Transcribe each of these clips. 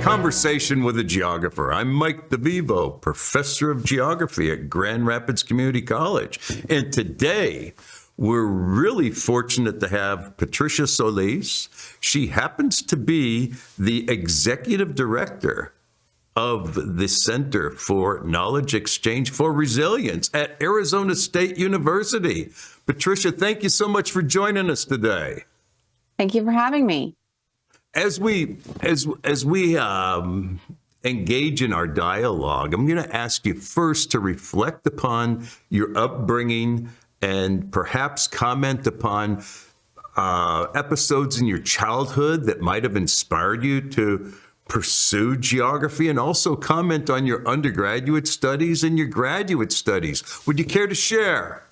Conversation with a Geographer. I'm Mike DeVivo, professor of geography at Grand Rapids Community College. And today, we're really fortunate to have Patricia Solis. She happens to be the executive director of the Center for Knowledge Exchange for Resilience at Arizona State University. Patricia, thank you so much for joining us today. Thank you for having me. As we engage in our dialogue, I'm going to ask you first to reflect upon your upbringing and perhaps comment upon episodes in your childhood that might have inspired you to pursue geography, and also comment on your undergraduate studies and your graduate studies. Would you care to share?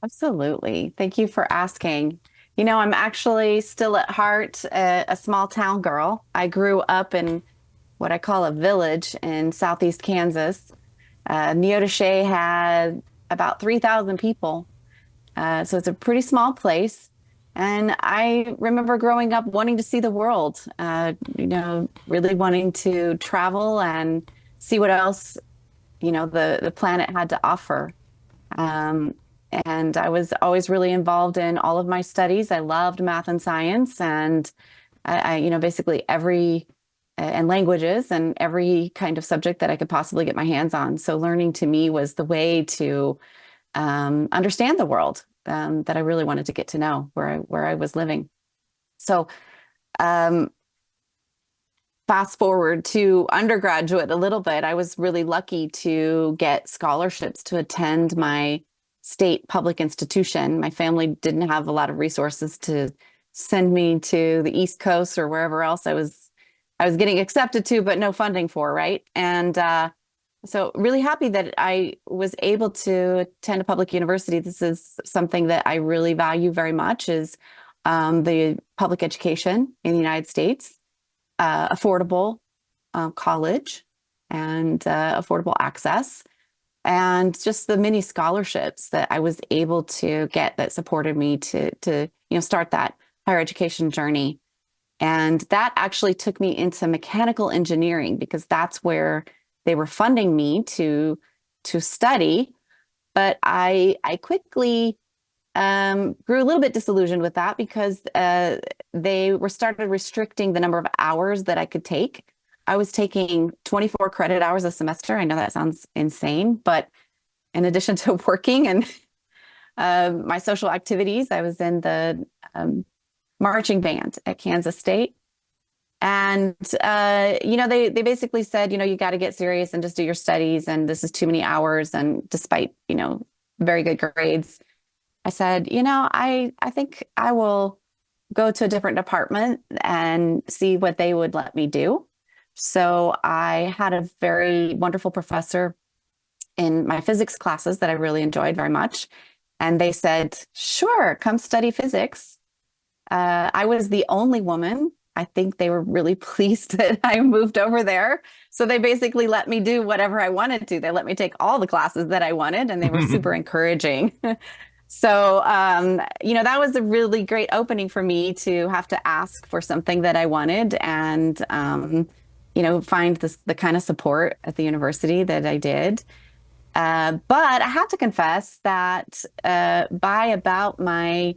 Absolutely. Thank you for asking. You know, I'm actually still at heart a small town girl. I grew up in what I call a village in southeast Kansas. Neodesha had about 3,000 people. So it's a pretty small place. And I remember growing up wanting to see the world, really wanting to travel and see what else, the planet had to offer. And I was always really involved in all of my studies. I loved math and science, and basically every and languages and every kind of subject that I could possibly get my hands on. So learning to me was the way to understand the world that I really wanted to get to know where I was living. So fast forward to undergraduate a little bit, I was really lucky to get scholarships to attend my state public institution. My family didn't have a lot of resources to send me to the East Coast or wherever else I was getting accepted to, but no funding for, right? And so really happy that I was able to attend a public university. This is something that I really value very much, is the public education in the United States, affordable college and affordable access, and just the many scholarships that I was able to get that supported me to start that higher education journey. And that actually took me into mechanical engineering, because that's where they were funding me to study. But I quickly grew a little bit disillusioned with that, because they started restricting the number of hours that I could take. I was taking 24 credit hours a semester. I know that sounds insane, but in addition to working and my social activities, I was in the marching band at Kansas State. And, they basically said, you got to get serious and just do your studies, and this is too many hours. And despite, very good grades, I said, I think I will go to a different department and see what they would let me do. So I had a very wonderful professor in my physics classes that I really enjoyed very much. And they said, sure, come study physics. I was the only woman. I think they were really pleased that I moved over there. So they basically let me do whatever I wanted to. They let me take all the classes that I wanted, and they were super encouraging. So, that was a really great opening for me to have to ask for something that I wanted, and, find the kind of support at the university that I did. But I have to confess that by about my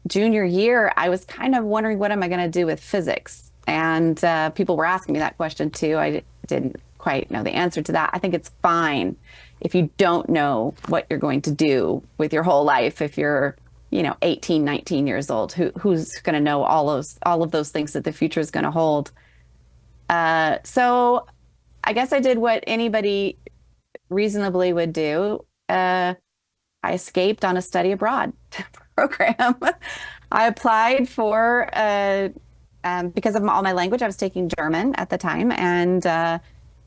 junior year, I was kind of wondering, what am I going to do with physics? And people were asking me that question too. I didn't quite know the answer to that. I think it's fine if you don't know what you're going to do with your whole life. If you're, 18, 19 years old, who's going to know all of those things that the future is going to hold? So I guess I did what anybody reasonably would do. I escaped on a study abroad program. I applied for, because of all my language, I was taking German at the time, and I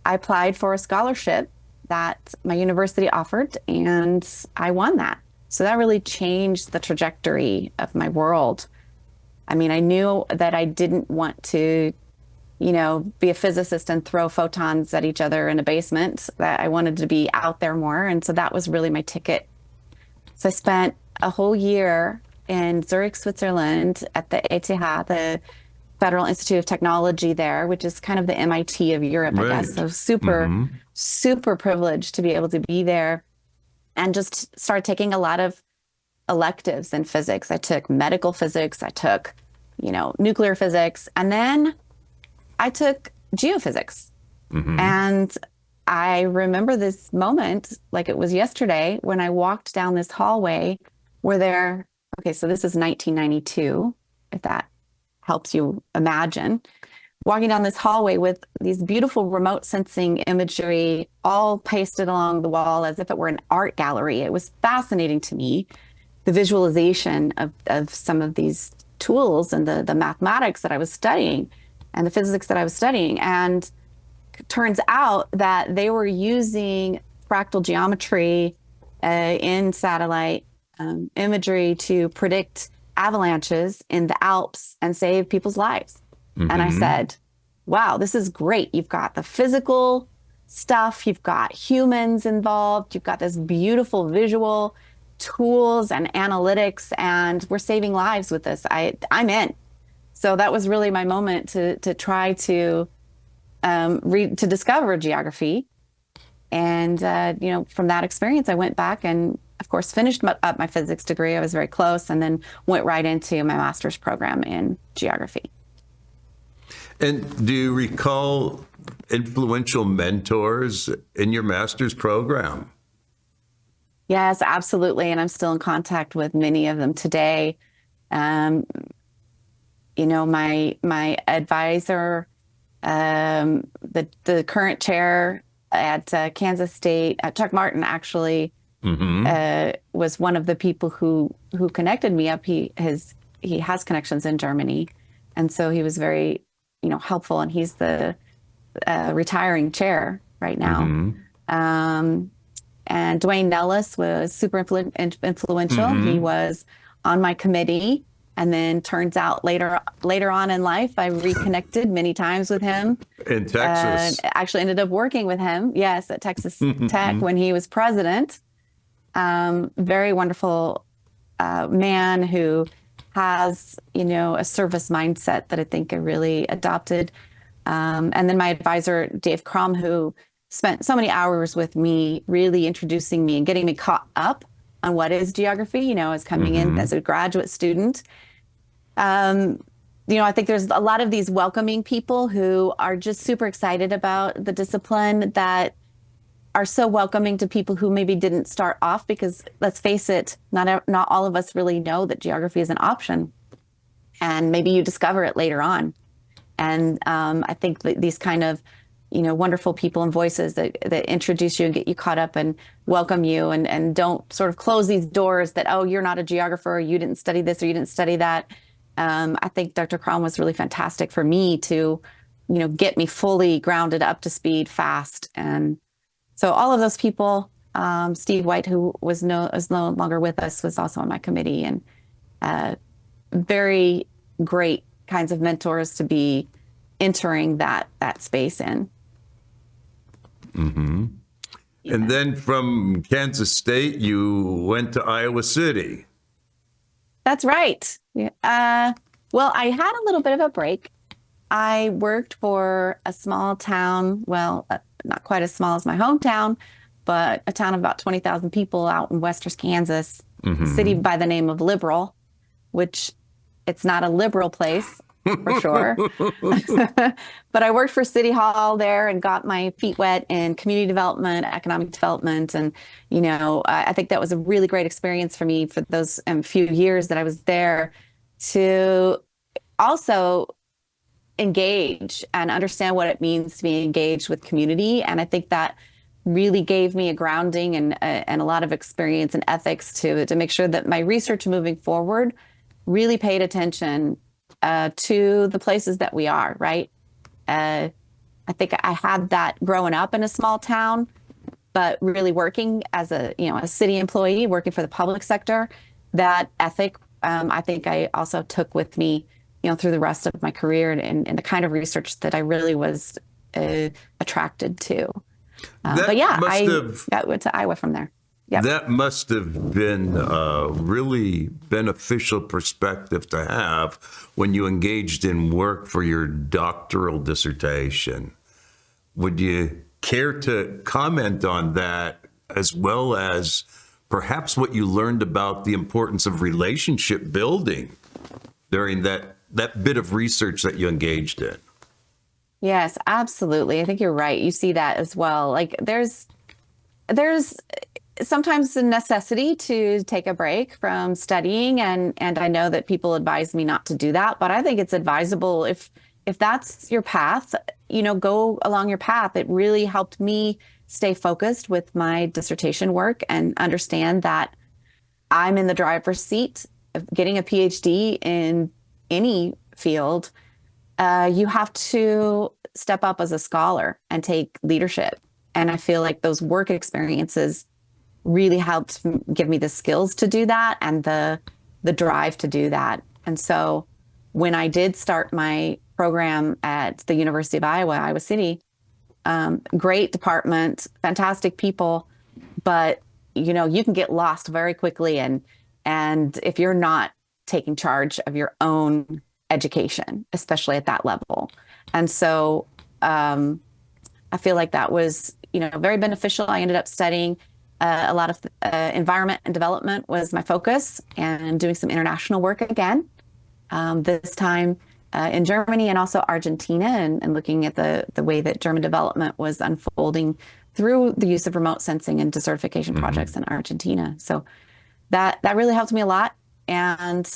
applied for a scholarship that my university offered, and I won that. So that really changed the trajectory of my world. I mean, I knew that I didn't want to, be a physicist and throw photons at each other in a basement, that I wanted to be out there more. And so that was really my ticket. So I spent a whole year in Zurich, Switzerland at the ETH, the Federal Institute of Technology there, which is kind of the MIT of Europe, I guess. So super privileged to be able to be there, and just started taking a lot of electives in physics. I took medical physics, I took, nuclear physics, and then I took geophysics. And I remember this moment like it was yesterday when I walked down this hallway okay, so this is 1992, if that helps you imagine, walking down this hallway with these beautiful remote sensing imagery all pasted along the wall as if it were an art gallery. It was fascinating to me, the visualization of some of these tools and the mathematics that I was studying and the physics that I was studying. And it turns out that they were using fractal geometry in satellite imagery to predict avalanches in the Alps and save people's lives. And I said, wow, this is great. You've got the physical stuff, you've got humans involved, you've got this beautiful visual tools and analytics, and we're saving lives with this. I'm in. So that was really my moment to try to discover geography. And, from that experience, I went back and, of course, finished up my physics degree. I was very close, and then went right into my master's program in geography. And do you recall influential mentors in your master's program? Yes, absolutely. And I'm still in contact with many of them today. My advisor, the current chair at Kansas State, Chuck Martin, actually, was one of the people who connected me up. He has connections in Germany, and so he was very helpful. And he's the retiring chair right now. And Dwayne Nellis was super influential. He was on my committee, and then turns out later on in life, I reconnected many times with him. In Texas. Actually ended up working with him, yes, at Texas Tech when he was president. Very wonderful man who has, a service mindset that I think I really adopted. And then my advisor, Dave Crum, who spent so many hours with me, really introducing me and getting me caught up on what is geography, as coming in as a graduate student. I think there's a lot of these welcoming people who are just super excited about the discipline, that are so welcoming to people who maybe didn't start off, because let's face it, not all of us really know that geography is an option, and maybe you discover it later on. And I think that these kind of wonderful people and voices that introduce you and get you caught up and welcome you, and don't sort of close these doors that, oh, you're not a geographer, or you didn't study this, or you didn't study that. I think Dr. Crum was really fantastic for me to, get me fully grounded up to speed fast. And so all of those people, Steve White, who is no longer with us, was also on my committee, and very great kinds of mentors to be entering that space in. And then from Kansas State, you went to Iowa City. That's right. Well, I had a little bit of a break. I worked for a small town, not quite as small as my hometown, but a town of about 20,000 people out in western Kansas, a city by the name of Liberal, which it's not a liberal place for sure. But I worked for City Hall there and got my feet wet in community development, economic development. And, I think that was a really great experience for me for those few years that I was there, to also engage and understand what it means to be engaged with community. And I think that really gave me a grounding and a lot of experience and ethics to make sure that my research moving forward really paid attention to the places that we are, right? I think I had that growing up in a small town, but really working as a city employee, working for the public sector, that ethic, I think I also took with me, through the rest of my career, and the kind of research that I really was attracted to. But yeah, I went to Iowa from there. Yep. That must have been a really beneficial perspective to have when you engaged in work for your doctoral dissertation. Would you care to comment on that, as well as perhaps what you learned about the importance of relationship building during that bit of research that you engaged in? Yes, absolutely. I think you're right. You see that as well. Like there's sometimes a necessity to take a break from studying, and I know that people advise me not to do that, but I think it's advisable if that's your path, go along your path. It really helped me stay focused with my dissertation work and understand that I'm in the driver's seat of getting a PhD in any field. You have to step up as a scholar and take leadership. And I feel like those work experiences really helped give me the skills to do that and the drive to do that. And so when I did start my program at the University of Iowa City, great department, fantastic people, but you can get lost very quickly, and if you're not taking charge of your own education, especially at that level. And so I feel like that was very beneficial. I ended up studying a lot of environment and development was my focus, and doing some international work again, this time in Germany and also Argentina, and looking at the way that German development was unfolding through the use of remote sensing and desertification projects in Argentina. So that really helped me a lot. And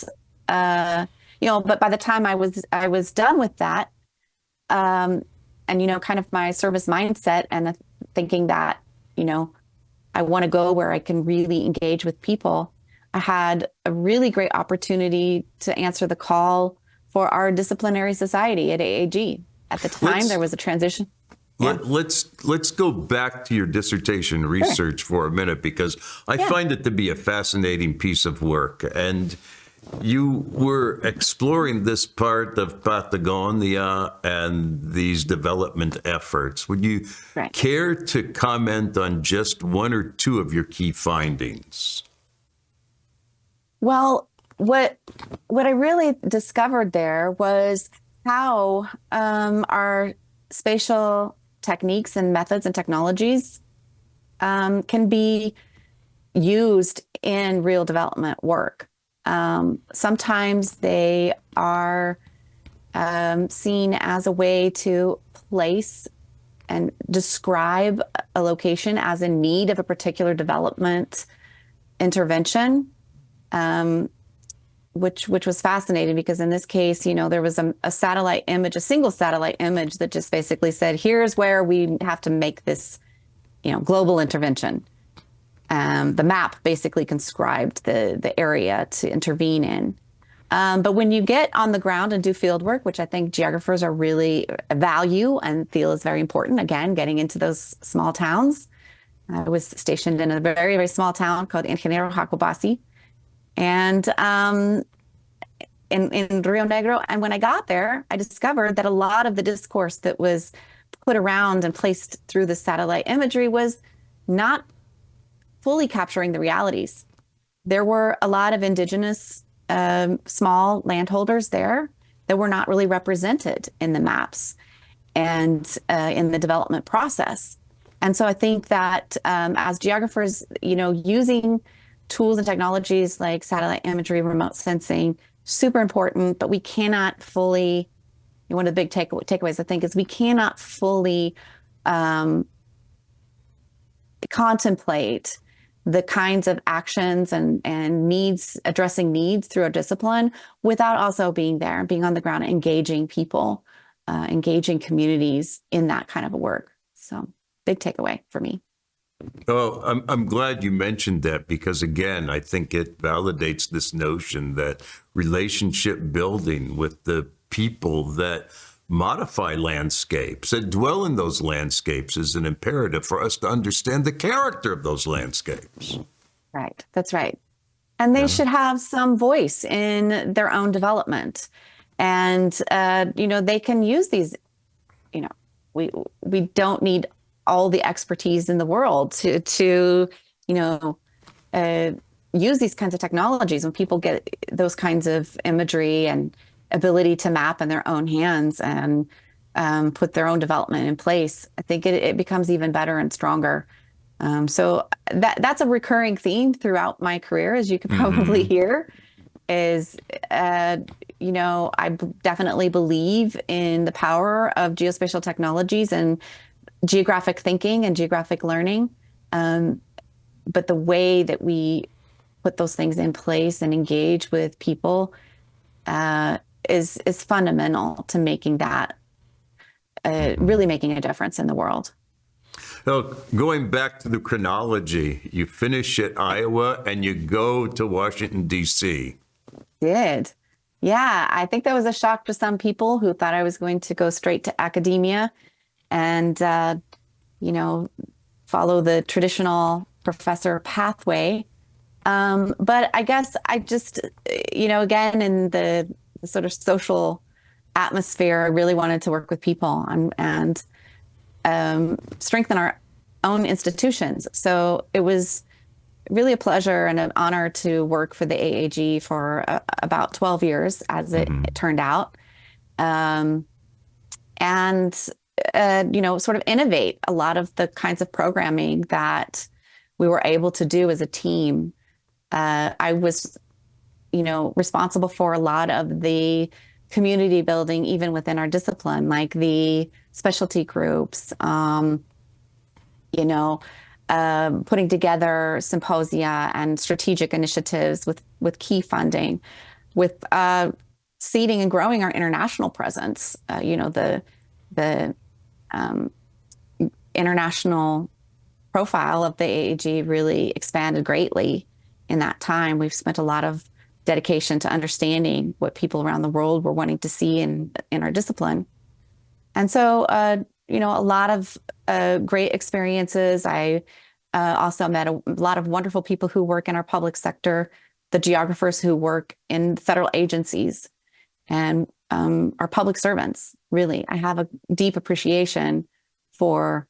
but by the time I was done with that, and kind of my service mindset and thinking that I want to go where I can really engage with people, I had a really great opportunity to answer the call for our disciplinary society at AAG. At the time, there was a transition. Yeah. Let's go back to your dissertation research for a minute, because I find it to be a fascinating piece of work. And you were exploring this part of Patagonia and these development efforts. Would you care to comment on just one or two of your key findings? Well, what I really discovered there was how our spatial techniques and methods and technologies can be used in real development work. Sometimes they are seen as a way to place and describe a location as in need of a particular development intervention, which was fascinating, because in this case, there was a satellite image, a single satellite image that just basically said, here's where we have to make this, global intervention. The map basically conscribed the area to intervene in. But when you get on the ground and do field work, which I think geographers are really value and feel is very important, again, getting into those small towns. I was stationed in a very, very small town called Ingeniero Jacobasi, and in Rio Negro. And when I got there, I discovered that a lot of the discourse that was put around and placed through the satellite imagery was not fully capturing the realities. There were a lot of indigenous small landholders there that were not really represented in the maps and in the development process. And so I think that as geographers, using tools and technologies like satellite imagery, remote sensing, super important, but we cannot fully, one of the big takeaways I think is we cannot fully contemplate the kinds of actions and needs, addressing needs through a discipline without also being there and being on the ground, engaging people, engaging communities in that kind of a work. So big takeaway for me. Oh, I'm glad you mentioned that, because again, I think it validates this notion that relationship building with the people that modify landscapes and dwell in those landscapes is an imperative for us to understand the character of those landscapes. Right. That's right. And they should have some voice in their own development. And, they can use these, we don't need all the expertise in the world to you know, uh, use these kinds of technologies, when people get those kinds of imagery and ability to map in their own hands and put their own development in place, I think it becomes even better and stronger. So that's a recurring theme throughout my career, as you could probably hear, is, I definitely believe in the power of geospatial technologies and geographic thinking and geographic learning. But the way that we put those things in place and engage with people is fundamental to making that, really making a difference in the world. So going back to the chronology, you finish at Iowa and you go to Washington, D.C. Did. Yeah, I think that was a shock to some people who thought I was going to go straight to academia and, follow the traditional professor pathway. But I guess I just, again, in the sort of social atmosphere, I really wanted to work with people and strengthen our own institutions. So it was really a pleasure and an honor to work for the AAG for about 12 years, as it turned out. Sort of innovate a lot of the kinds of programming that we were able to do as a team. I was, responsible for a lot of the community building, even within our discipline, like the specialty groups, putting together symposia and strategic initiatives with key funding, with seeding and growing our international presence. The international profile of the AAG really expanded greatly in that time. We've spent a lot of dedication to understanding what people around the world were wanting to see in our discipline. And so, a lot of great experiences. I also met a lot of wonderful people who work in our public sector, the geographers who work in federal agencies, and our public servants. Really, I have a deep appreciation for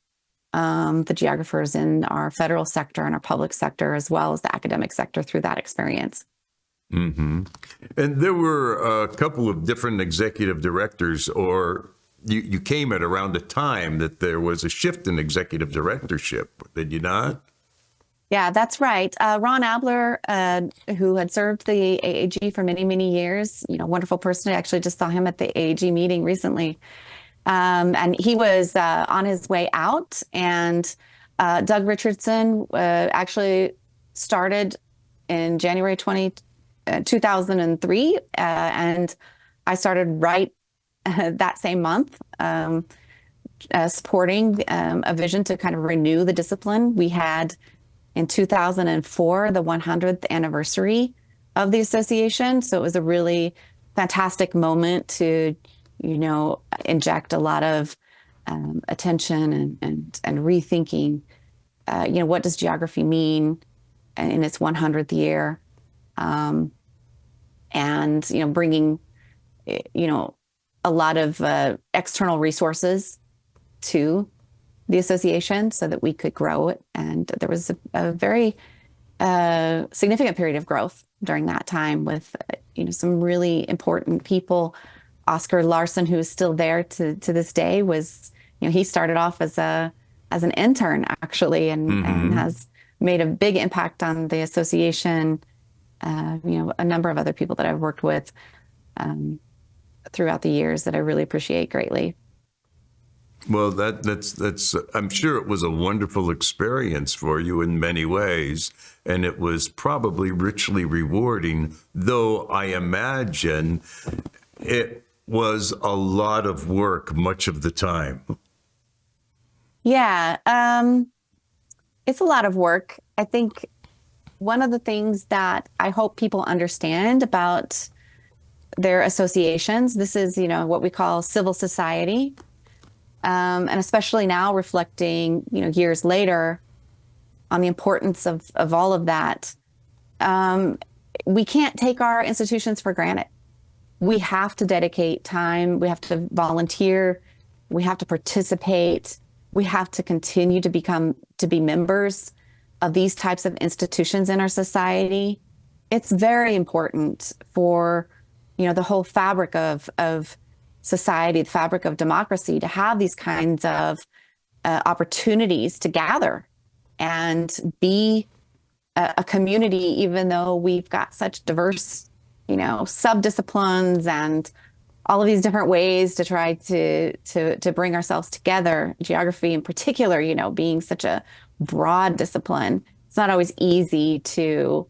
the geographers in our federal sector and our public sector, as well as the academic sector, through that experience. And there were a couple of different executive directors, or you came at around a time that there was a shift in executive directorship, did you not? Yeah, that's right. Ron Abler, who had served the AAG for many, many years, wonderful person. I actually just saw him at the AAG meeting recently. And he was on his way out. And Doug Richardson actually started in January 2003. And I started right that same month, supporting a vision to kind of renew the discipline. We had, in 2004, the 100th anniversary of the association. So it was a really fantastic moment to, inject a lot of attention and rethinking, what does geography mean in its 100th year? Bringing, a lot of external resources to the association so that we could grow it. And there was a very significant period of growth during that time with, some really important people. Oscar Larson, who is still there to this day, was, he started off as an intern, actually, and has made a big impact on the association. A number of other people that I've worked with throughout the years that I really appreciate greatly. Well, that's I'm sure it was a wonderful experience for you in many ways, and it was probably richly rewarding, though I imagine it was a lot of work much of the time. Yeah, it's a lot of work. I think one of the things that I hope people understand about their associations, this is, what we call civil society. And especially now, reflecting, years later, on the importance of all of that. We can't take our institutions for granted. We have to dedicate time. We have to volunteer. We have to participate. We have to continue to be members. of these types of institutions in our society, it's very important for, the whole fabric of society, the fabric of democracy, to have these kinds of opportunities to gather and be a community, even though we've got such diverse, sub-disciplines and all of these different ways to try to bring ourselves together. Geography in particular, being such a broad discipline, it's not always easy to,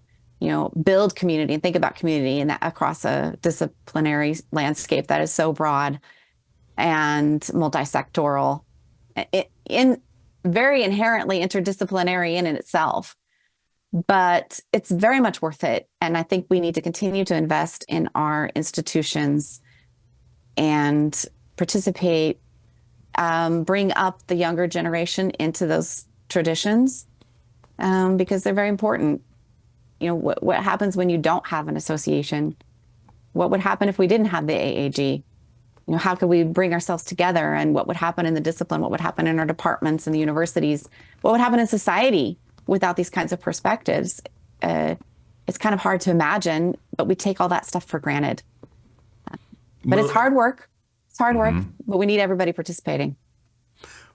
build community and think about community and that across a disciplinary landscape that is so broad and multisectoral, in very inherently interdisciplinary in itself. But it's very much worth it. And I think we need to continue to invest in our institutions and participate, bring up the younger generation into those traditions, because they're very important. What happens when you don't have an association? What would happen if we didn't have the AAG? How could we bring ourselves together, and what would happen in the discipline? What would happen in our departments and the universities? What would happen in society without these kinds of perspectives? It's kind of hard to imagine, but we take all that stuff for granted. But it's hard work. It's hard work, but we need everybody participating.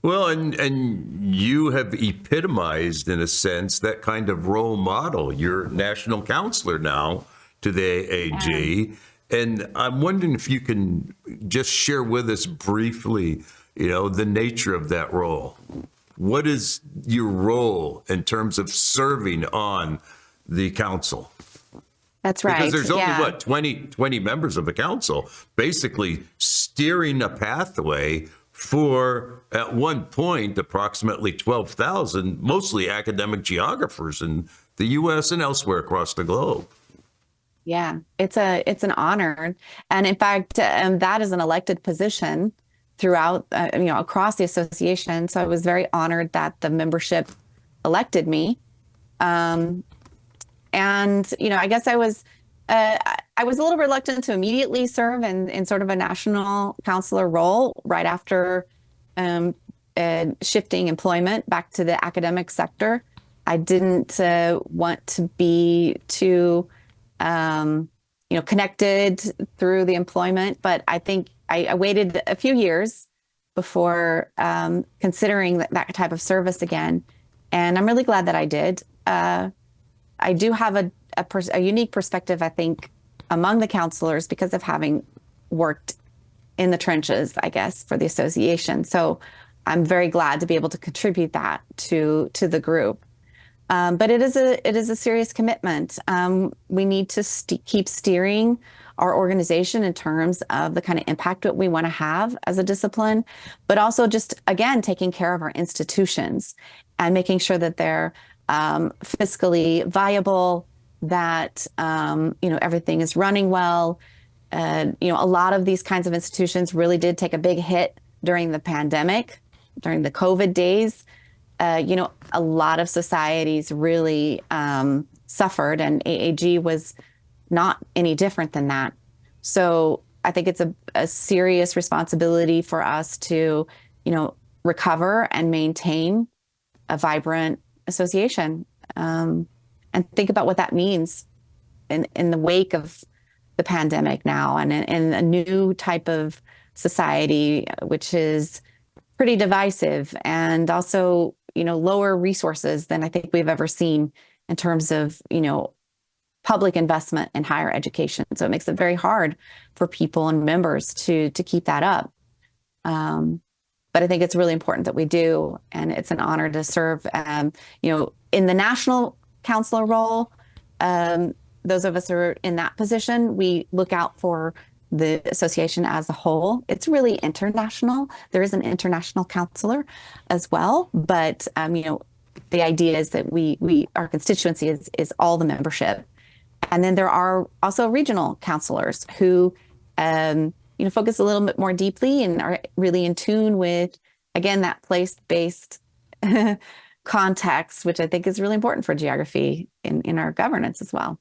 Well, and you have epitomized, in a sense, that kind of role model. You're national counselor now to the AAG. And I'm wondering if you can just share with us briefly, the nature of that role. What is your role in terms of serving on the council? That's right. Because there's only, 20 members of the council, basically steering a pathway for, at one point, approximately 12,000, mostly academic geographers in the U.S. and elsewhere across the globe. Yeah, it's an honor. And in fact, that is an elected position throughout, across the association. So I was very honored that the membership elected me. And, I guess I was a little reluctant to immediately serve in sort of a national counselor role right after shifting employment back to the academic sector. I didn't want to be too, connected through the employment, but I think I waited a few years before considering that type of service again. And I'm really glad that I did. I do have a unique perspective, I think, among the counselors because of having worked in the trenches, I guess, for the association. So I'm very glad to be able to contribute that to the group. But it is a serious commitment. We need to keep steering our organization in terms of the kind of impact that we want to have as a discipline, but also just, again, taking care of our institutions and making sure that they're fiscally viable, that, everything is running well. A lot of these kinds of institutions really did take a big hit during the pandemic, during the COVID days. A lot of societies really suffered, and AAG was not any different than that. So I think it's a serious responsibility for us to, recover and maintain a vibrant association, and think about what that means in the wake of the pandemic now, and in a new type of society, which is pretty divisive and also, lower resources than I think we've ever seen in terms of, public investment in higher education. So it makes it very hard for people and members to keep that up. But I think it's really important that we do, and it's an honor to serve, in the national counselor role. Those of us who are in that position, we look out for the association as a whole. It's really international. There is an international counselor as well, but the idea is that our constituency is all the membership. And then there are also regional counselors who focus a little bit more deeply and are really in tune with, again, that place-based context, which I think is really important for geography in our governance as well.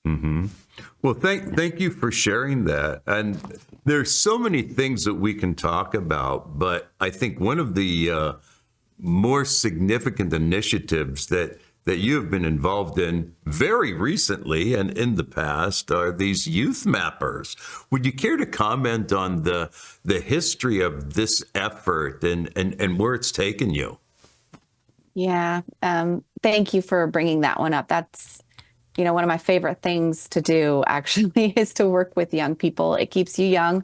Mm-hmm. Well, thank you for sharing that. And there's so many things that we can talk about, but I think one of the more significant initiatives that you have been involved in very recently and in the past are these YouthMappers. Would you care to comment on the history of this effort and where it's taken you? Yeah. Thank you for bringing that one up. That's, one of my favorite things to do actually is to work with young people. It keeps you young.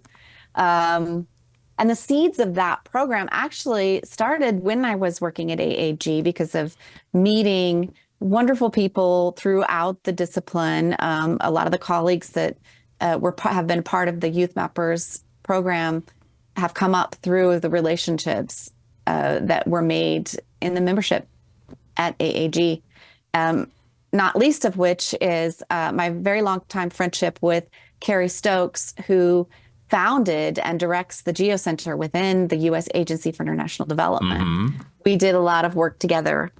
And the seeds of that program actually started when I was working at AAG because of meeting wonderful people throughout the discipline. A lot of the colleagues that have been part of the YouthMappers program have come up through the relationships that were made in the membership at AAG. Not least of which is my very long time friendship with Carrie Stokes, who founded and directs the Geocenter within the U.S. Agency for International Development. Mm-hmm. We did a lot of work together,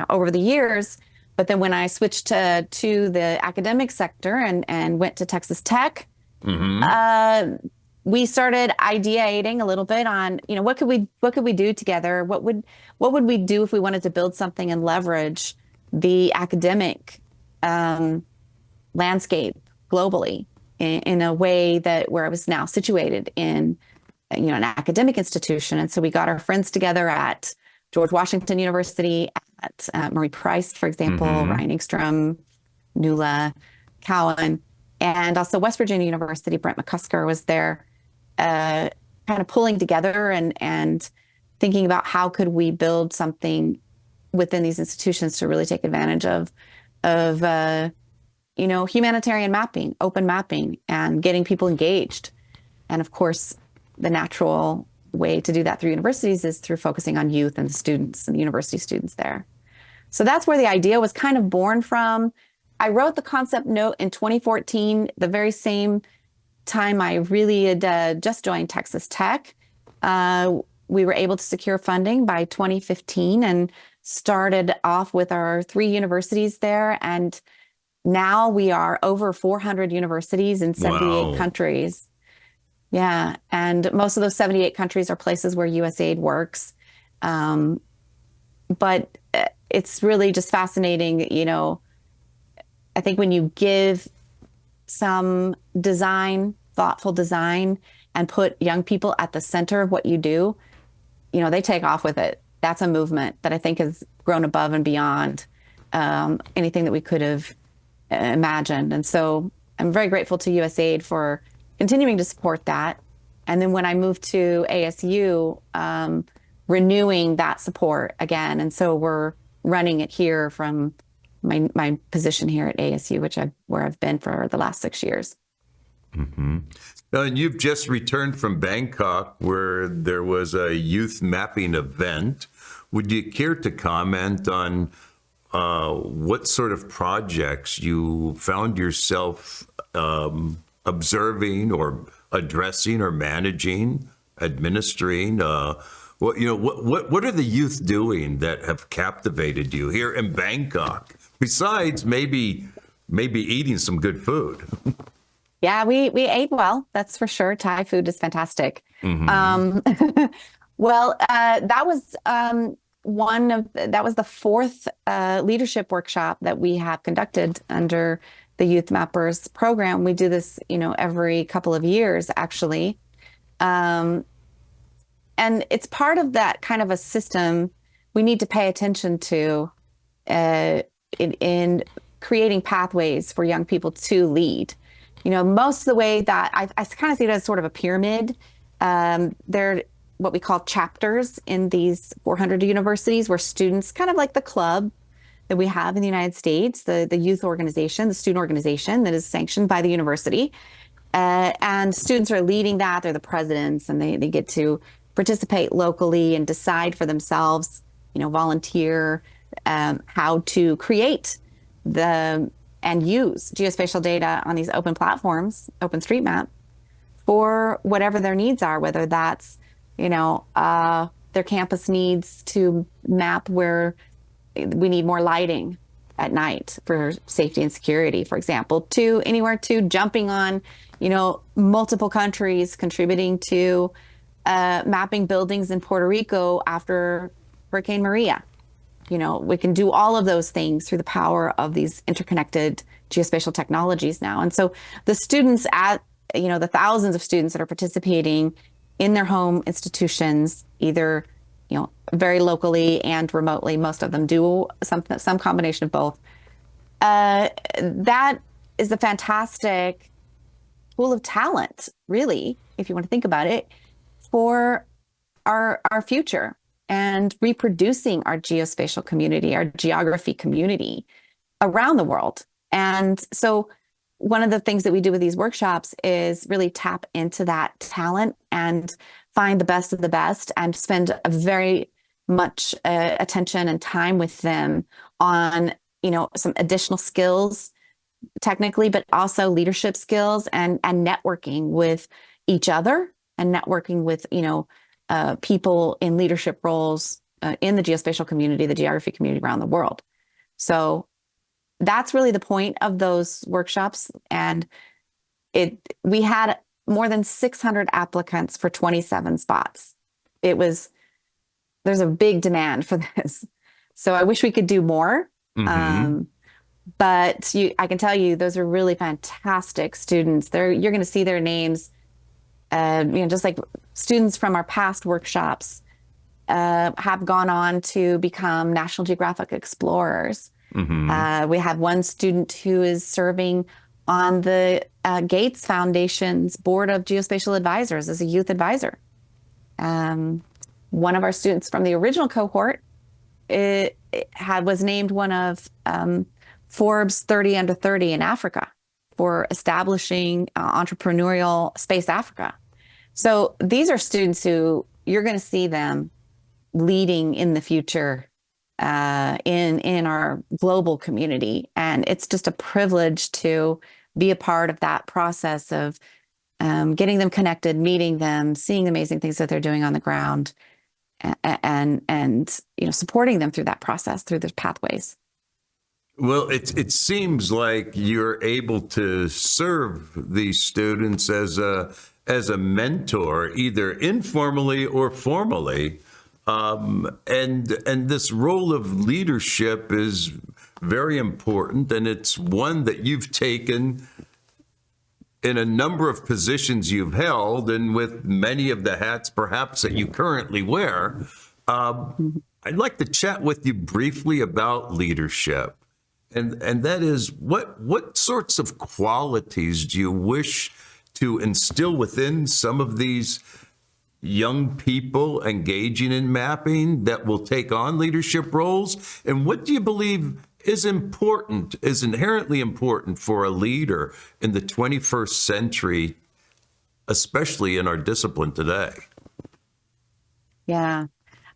over the years. But then when I switched to the academic sector and went to Texas Tech, mm-hmm. We started ideating a little bit on, what could we do together? What would we do if we wanted to build something and leverage the academic landscape globally? In a way where I was now situated in, an academic institution. And so we got our friends together at George Washington University, at Marie Price, for example, mm-hmm. Ryan Engstrom, Nuala Cowan, and also West Virginia University. Brent McCusker was there, kind of pulling together and thinking about how could we build something within these institutions to really take advantage of humanitarian mapping, open mapping, and getting people engaged. And of course, the natural way to do that through universities is through focusing on youth and the students and the university students there. So that's where the idea was kind of born from. I wrote the concept note in 2014, the very same time I really had just joined Texas Tech. We were able to secure funding by 2015 and started off with our 3 universities there. And now we are over 400 universities in 78 wow. countries. Yeah. And most of those 78 countries are places where USAID works. But it's really just fascinating. I think when you give some design, thoughtful design, and put young people at the center of what you do, they take off with it. That's a movement that I think has grown above and beyond anything that we could have imagined. And so I'm very grateful to USAID for continuing to support that. And then when I moved to ASU, renewing that support again. And so we're running it here from my position here at ASU, where I've been for the last 6 years. Mm-hmm. And you've just returned from Bangkok, where there was a youth mapping event. Would you care to comment on what sort of projects you found yourself observing or addressing or managing, administering? What are the youth doing that have captivated you here in Bangkok? Besides maybe eating some good food. Yeah, we ate well. That's for sure. Thai food is fantastic. Mm-hmm. That was that was the 4th leadership workshop that we have conducted under the YouthMappers program. We do this, every couple of years, actually. And it's part of that kind of a system we need to pay attention to in creating pathways for young people to lead. Most of the way that I kind of see it as sort of a pyramid. They're what we call chapters in these 400 universities where students, kind of like the club that we have in the United States, the youth organization, the student organization that is sanctioned by the university. And students are leading that. They're the presidents, and they get to participate locally and decide for themselves, volunteer how to create and use geospatial data on these open platforms, OpenStreetMap, for whatever their needs are, whether that's, their campus needs to map where we need more lighting at night for safety and security, for example, to anywhere to jumping on, multiple countries contributing to mapping buildings in Puerto Rico after Hurricane Maria. We can do all of those things through the power of these interconnected geospatial technologies now. And so the students the thousands of students that are participating in their home institutions, either, very locally and remotely, most of them do some combination of both. That is a fantastic pool of talent, really, if you want to think about it, for our future and reproducing our geospatial community, our geography community around the world. And so one of the things that we do with these workshops is really tap into that talent and find the best of the best and spend a very much attention and time with them on, some additional skills technically, but also leadership skills and networking with each other and networking with, people in leadership roles in the geospatial community, the geography community around the world. So that's really the point of those workshops. And we had more than 600 applicants for 27 spots. There's a big demand for this. So I wish we could do more. Mm-hmm. But I can tell you, those are really fantastic students. You're going to see their names, just like students from our past workshops have gone on to become National Geographic explorers. Mm-hmm. We have one student who is serving on the Gates Foundation's Board of Geospatial Advisors as a youth advisor. One of our students from the original cohort was named one of Forbes 30 under 30 in Africa for establishing entrepreneurial Space Africa. So these are students who you're going to see them leading in the future in our global community. And it's just a privilege to be a part of that process of getting them connected, meeting them, seeing the amazing things that they're doing on the ground, and supporting them through that process, through those pathways. Well, it seems like you're able to serve these students as a mentor, either informally or formally. And this role of leadership is very important, and it's one that you've taken in a number of positions you've held, and with many of the hats perhaps that you currently wear. I'd like to chat with you briefly about leadership. And that is, what sorts of qualities do you wish to instill within some of these young people engaging in mapping that will take on leadership roles? And what do you believe is inherently important for a leader in the 21st century, especially in our discipline today? Yeah,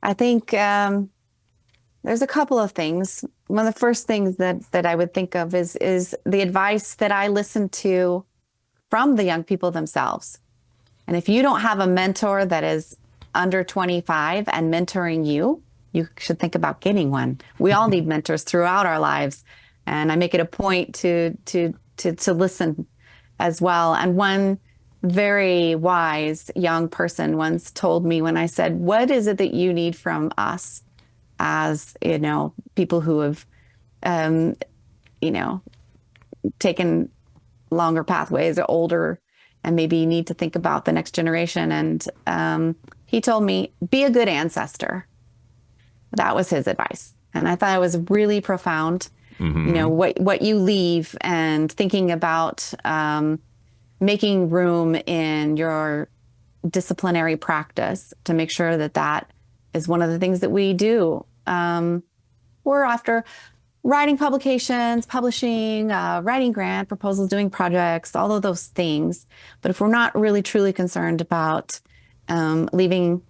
I think there's a couple of things. One of the first things that I would think of is the advice that I listen to from the young people themselves. And if you don't have a mentor that is under 25 and mentoring you, you should think about getting one. We all need mentors throughout our lives. And I make it a point to listen as well. And one very wise young person once told me, when I said, "What is it that you need from us as, people who have, taken longer pathways or older and maybe need to think about the next generation?" And he told me, "Be a good ancestor." That was his advice. And I thought it was really profound. Mm-hmm. What you leave, and thinking about making room in your disciplinary practice to make sure that is one of the things that we do. We're after writing publications, publishing, writing grant proposals, doing projects, all of those things. But if we're not really truly concerned about leaving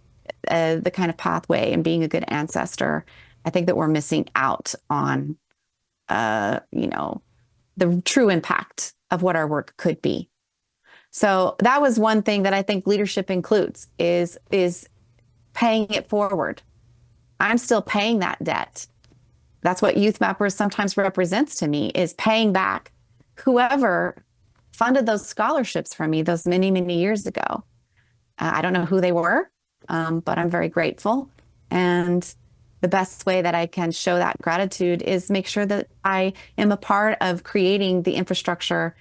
the kind of pathway and being a good ancestor, I think that we're missing out on, the true impact of what our work could be. So that was one thing that I think leadership includes is paying it forward. I'm still paying that debt. That's what YouthMappers sometimes represents to me, is paying back whoever funded those scholarships for me those many, many years ago. I don't know who they were, but I'm very grateful. And the best way that I can show that gratitude is make sure that I am a part of creating the infrastructure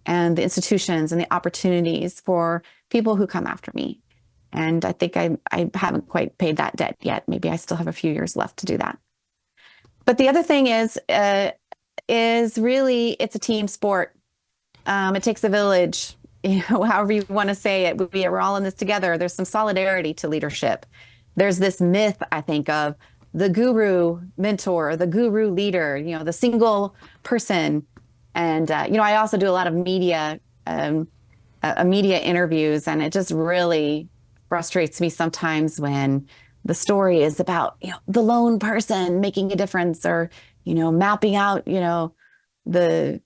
and the institutions and the opportunities for people who come after me. And I think I haven't quite paid that debt yet. Maybe I still have a few years left to do that. But the other thing is really it's a team sport. It takes a village, however you want to say it. We're all in this together. There's some solidarity to leadership. There's this myth, I think, of the guru mentor, the guru leader, the single person. And, I also do a lot of media interviews, and it just really frustrates me sometimes when the story is about, the lone person making a difference, or, mapping out, the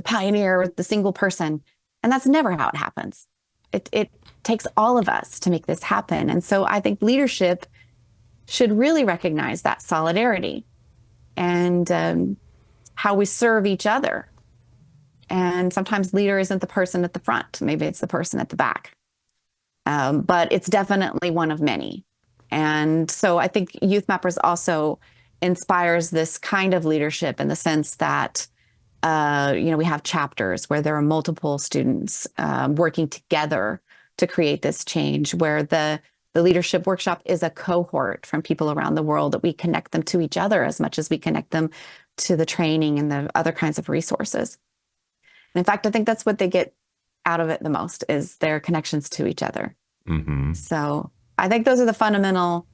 pioneer, the single person. And that's never how it happens. It takes all of us to make this happen. And so I think leadership should really recognize that solidarity and how we serve each other. And sometimes leader isn't the person at the front. Maybe it's the person at the back. But it's definitely one of many. And so I think YouthMappers also inspires this kind of leadership in the sense that, we have chapters where there are multiple students working together to create this change, where the leadership workshop is a cohort from people around the world, that we connect them to each other as much as we connect them to the training and the other kinds of resources. And in fact, I think that's what they get out of it the most, is their connections to each other. Mm-hmm. So I think those are the fundamental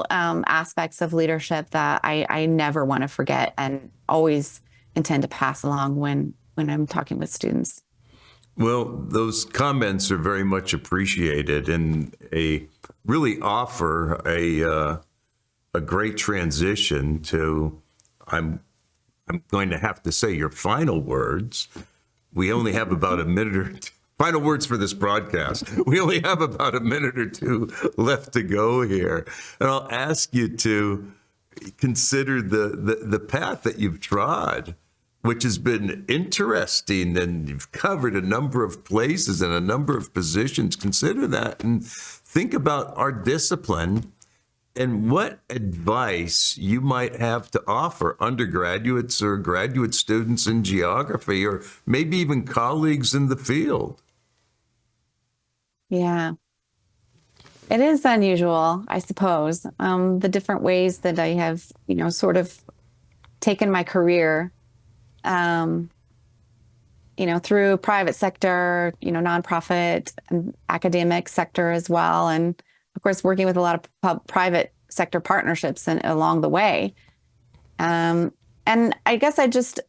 aspects of leadership that I never want to forget and always intend to pass along when I'm talking with students. Well, those comments are very much appreciated, and really offer a great transition to, I'm going to have to say, your final words. We only have about a minute or two. Final words for this broadcast. We only have about a minute or two left to go here. And I'll ask you to consider the path that you've trod, which has been interesting, and you've covered a number of places and a number of positions. Consider that and think about our discipline and what advice you might have to offer undergraduates or graduate students in geography, or maybe even colleagues in the field. Yeah. It is unusual, I suppose, the different ways that I have, sort of taken my career, through private sector, nonprofit and academic sector as well. And of course, working with a lot of private sector partnerships along the way. And I guess I just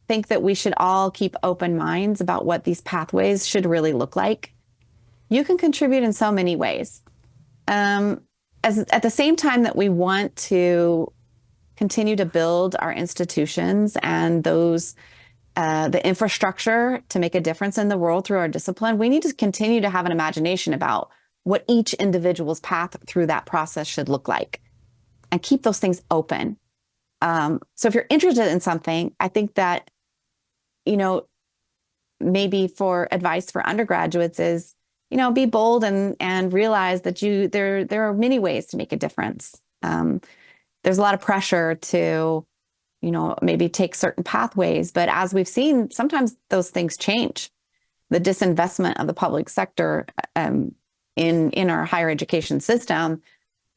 think that we should all keep open minds about what these pathways should really look like. You can contribute in so many ways. At the same time that we want to continue to build our institutions and the infrastructure to make a difference in the world through our discipline, we need to continue to have an imagination about what each individual's path through that process should look like, and keep those things open. So if you're interested in something, I think that, maybe for advice for undergraduates is, be bold and realize that there are many ways to make a difference. There's a lot of pressure to, maybe take certain pathways, but as we've seen, sometimes those things change. The disinvestment of the public sector in our higher education system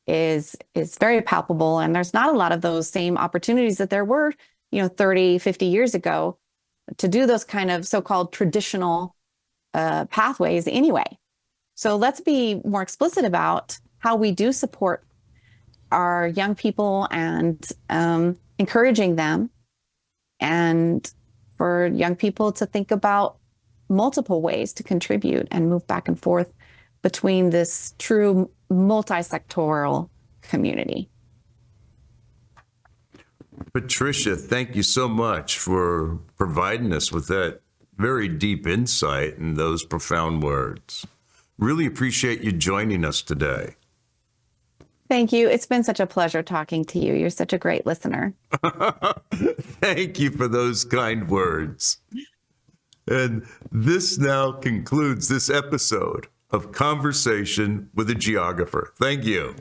is very palpable, and there's not a lot of those same opportunities that there were, 30, 50 years ago to do those kind of so-called traditional pathways anyway. So let's be more explicit about how we do support our young people and encouraging them, and for young people to think about multiple ways to contribute and move back and forth between this true multi-sectoral community. Patricia, thank you so much for providing us with that very deep insight and those profound words. Really appreciate you joining us today. Thank you. It's been such a pleasure talking to you. You're such a great listener. Thank you for those kind words. And this now concludes this episode of Conversation with a Geographer. Thank you.